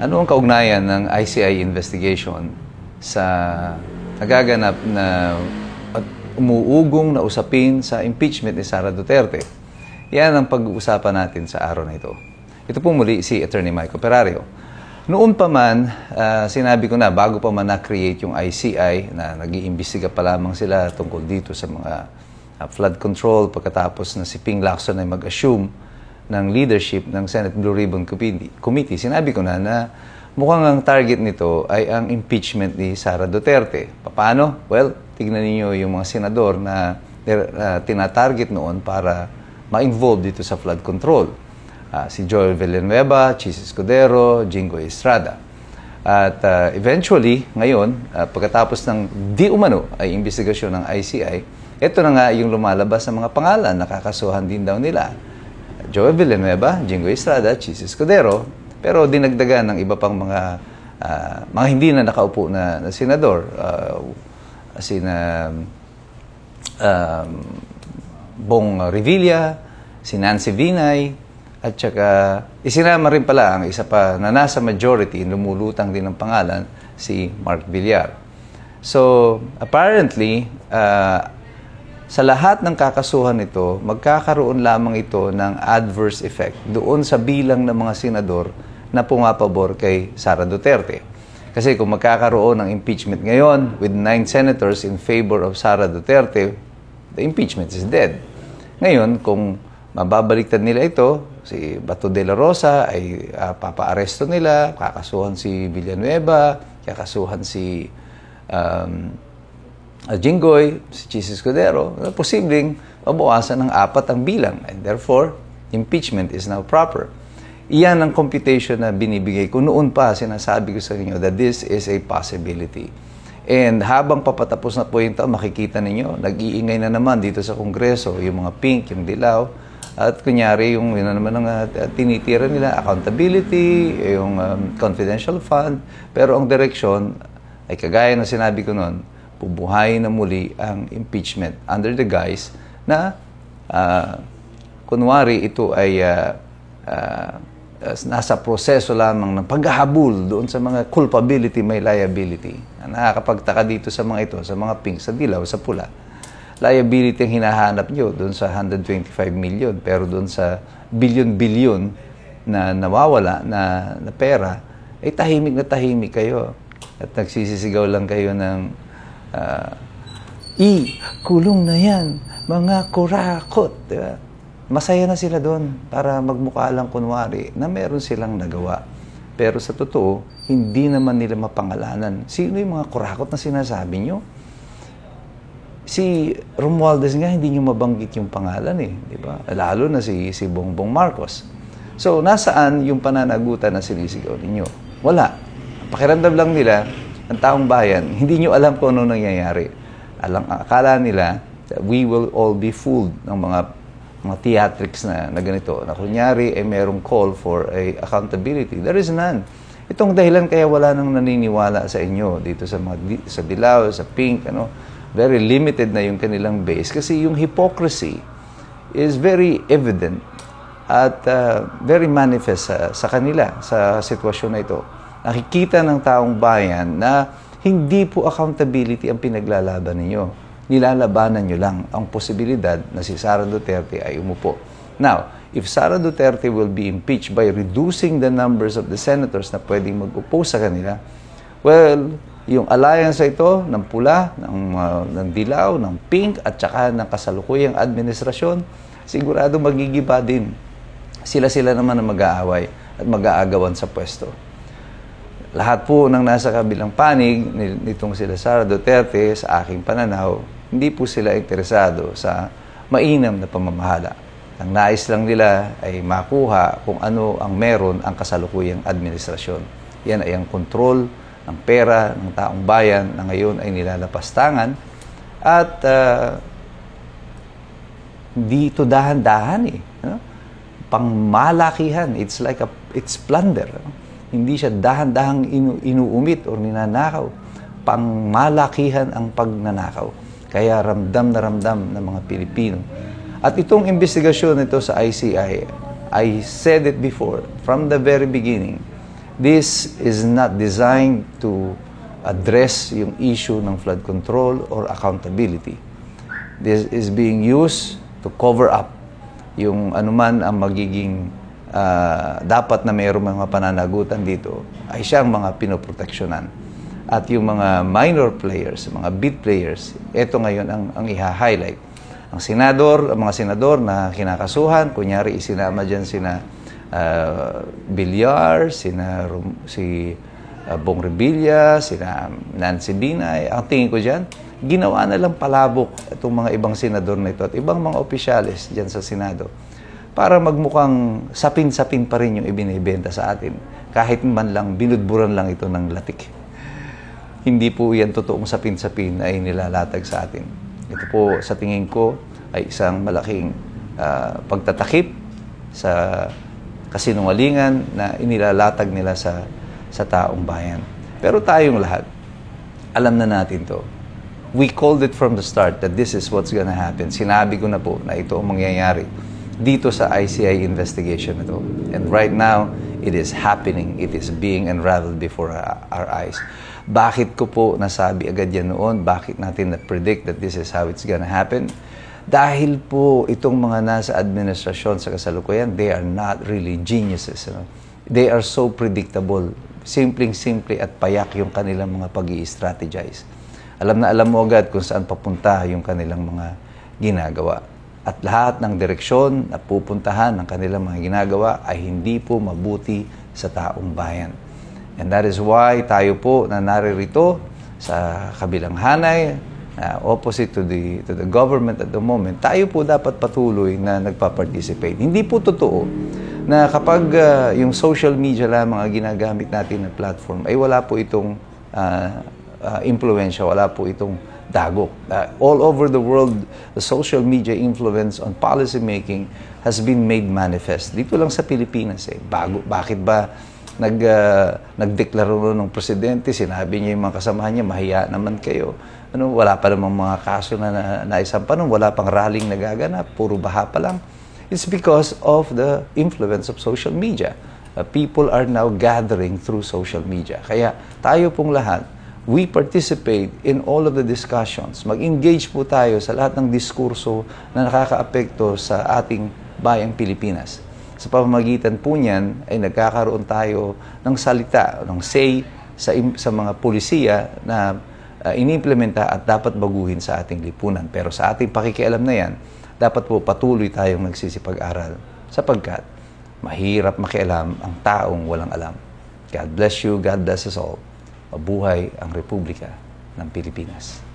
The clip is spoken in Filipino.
Ano ang kaugnayan ng ICI investigation sa nagaganap na at umuugong na usapin sa impeachment ni Sara Duterte? Yan ang pag-uusapan natin sa araw na ito. Ito po muli si Attorney Mike Operario. Noon pa man, sinabi ko na, bago pa man na-create yung ICI, na nag-iimbestiga pa lamang sila tungkol dito sa mga flood control, pagkatapos na si Ping Lacson ay mag-assume ng leadership ng Senate Blue Ribbon Committee, sinabi ko na mukhang ang target nito ay ang impeachment ni Sara Duterte. Paano? Well, tignan niyo yung mga senador na tinatarget noon para ma-involve dito sa flood control. Si Joel Villanueva, Chis Escudero, Jinggoy Estrada. At eventually, ngayon, pagkatapos ng di umano ay investigasyon ng ICI, ito na nga yung lumalabas ng mga pangalan, nakakasuhan din daw nila. Joel Villanueva, Jinggoy Estrada, Chis Escudero, pero dinagdagan ng iba pang mga hindi na nakaupo na senador, sina Bong Revilla, si Nancy Binay, at saka isinama rin pala ang isa pa na nasa majority, lumulutang din ng pangalan, si Mark Villar. So, apparently, sa lahat ng kakasuhan nito, magkakaroon lamang ito ng adverse effect doon sa bilang ng mga senador na pumapabor kay Sara Duterte. Kasi kung magkakaroon ng impeachment ngayon with 9 senators in favor of Sara Duterte, the impeachment is dead. Ngayon, kung mababaliktad nila ito, si Bato de la Rosa ay papaaresto nila, kakasuhan si Villanueva, kakasuhan si Jinggoy, si Chis Escudero, posibleng mabawasan ng 4 ang bilang. And therefore, impeachment is now proper. Iyan ang computation na binibigay ko. Noon pa, sinasabi ko sa inyo that this is a possibility. And habang papatapos na po yung taon, makikita ninyo, nag-iingay na naman dito sa Kongreso, yung mga pink, yung dilaw, at kunyari, yung yun na naman ang tinitira nila, accountability, yung confidential fund, pero ang direksyon ay kagaya na sinabi ko noon, bubuhayin na muli ang impeachment under the guise na kunwari ito ay nasa proseso lamang ng paghahabol doon sa mga culpability, may liability. Nakakapagtaka dito sa mga ito, sa mga pink, sa dilaw, sa pula. Liability ang hinahanap nyo doon sa 125 million, pero doon sa billion-billion na nawawala na pera, ay tahimik na tahimik kayo. At nagsisisigaw lang kayo ng kulong na yan, mga kurakot. Diba? Masaya na sila doon para magmukha lang kunwari na meron silang nagawa. Pero sa totoo, hindi naman nila mapangalanan. Sino yung mga kurakot na sinasabi nyo? Si Romualdez nga, hindi nyo mabanggit yung pangalan eh. Diba? Lalo na si Bongbong Marcos. So, nasaan yung pananagutan na sinisigaw ninyo? Wala. Pakiramdam lang nila, ang taong bayan, hindi nyo alam kung ano nangyayari. Akala nila that we will all be fooled ng mga theatrics na ganito. Na kunyari, merong call for accountability. There is none. Itong dahilan kaya wala nang naniniwala sa inyo dito sa dilaw, sa pink, very limited na yung kanilang base. Kasi yung hypocrisy is very evident at very manifest sa kanila sa sitwasyon na ito. Nakikita ng taong bayan na hindi po accountability ang pinaglalaban ninyo. Nilalabanan nyo lang ang posibilidad na si Sara Duterte ay umupo. Now, if Sara Duterte will be impeached by reducing the numbers of the senators na pwedeng mag-upo sa kanila, well, yung alliance ito ng pula, ng dilaw, ng pink, at saka ng kasalukuyang administrasyon, sigurado magigiba din. Sila-sila naman ang mag-aaway at mag-aagawan sa pwesto. Lahat po ng nasa kabilang panig nitong sila Sara Duterte, sa aking pananaw, hindi po sila interesado sa mainam na pamamahala. Ang nais lang nila ay makuha kung ano ang meron ang kasalukuyang administrasyon. Yan ay ang kontrol ng pera ng taong bayan na ngayon ay nilalapastangan at hindi ito dahan-dahan eh. Pangmalakihan. It's like it's plunder. Hindi siya dahan-dahang inuumit o ninanakaw. Pangmalakihan ang pagnanakaw. Kaya ramdam na ramdam ng mga Pilipino. At itong investigasyon nito sa ICI, I said it before, from the very beginning, This is not designed to address yung issue ng flood control or accountability. This is being used to cover up yung anuman ang magiging dapat na mayroong mga pananagutan dito ay siyang mga pinoproteksyonan. At yung mga minor players, mga bit players, ito ngayon ang i-highlight. Ang mga senador na kinakasuhan, kunyari isinama dyan sina Villar, si Bong Revilla, sina Nancy Binay, ang tingin ko dyan, ginawa na lang palabok itong mga ibang senador na ito at ibang mga opisyalis dyan sa Senado para magmukhang sapin-sapin pa rin yung ibinibenta sa atin kahit man lang binudburan lang ito ng latik. Hindi po yan totoong sapin-sapin ay nilalatag sa atin. Ito po sa tingin ko ay isang malaking pagtatakip sa kasinungalingan na inilalatag nila sa taong bayan. Pero tayong lahat, alam na natin to. We called it from the start that this is what's gonna happen. Sinabi ko na po na ito ang mangyayari dito sa ICI investigation na to. And right now, it is happening. It is being unraveled before our eyes. Bakit ko po nasabi agad yan noon? Bakit natin na-predict that this is how it's gonna happen? Dahil po itong mga nasa administrasyon sa kasalukuyan, they are not really geniuses. You know? They are so predictable. Simpleng-simple at payak yung kanilang mga pag-i-strategize. Alam na alam mo agad kung saan papunta yung kanilang mga ginagawa. At lahat ng direksyon na pupuntahan ng kanilang mga ginagawa ay hindi po mabuti sa taong bayan. And that is why tayo po na naririto sa kabilang hanay, opposite to the government at the moment, tayo po dapat patuloy na nagpa-participate. Hindi po totoo na kapag yung social media lang mga ginagamit natin na platform, ay wala po itong impluensya, wala po itong dagok. All over the world, the social media influence on policy making has been made manifest. Dito lang sa Pilipinas bakit ba nagdeklaro ng presidente, sinabi niya yung mga kasamahan niya, mahiya naman kayo. Wala pa namang mga kaso na naisampa nun, wala pang rallying nagaganap, puro baha pa lang. It's because of the influence of social media. People are now gathering through social media. Kaya tayo pong lahat, we participate in all of the discussions. Mag-engage po tayo sa lahat ng diskurso na nakakaapekto sa ating bayang Pilipinas. Sa pamamagitan po niyan ay nagkakaroon tayo ng salita, ng say sa mga pulisiya na inimplementa at dapat baguhin sa ating lipunan. Pero sa ating pakikialam na yan, dapat po patuloy tayong nagsisipag-aral sapagkat mahirap makialam ang taong walang alam. God bless you, God bless us all. Mabuhay ang Republika ng Pilipinas.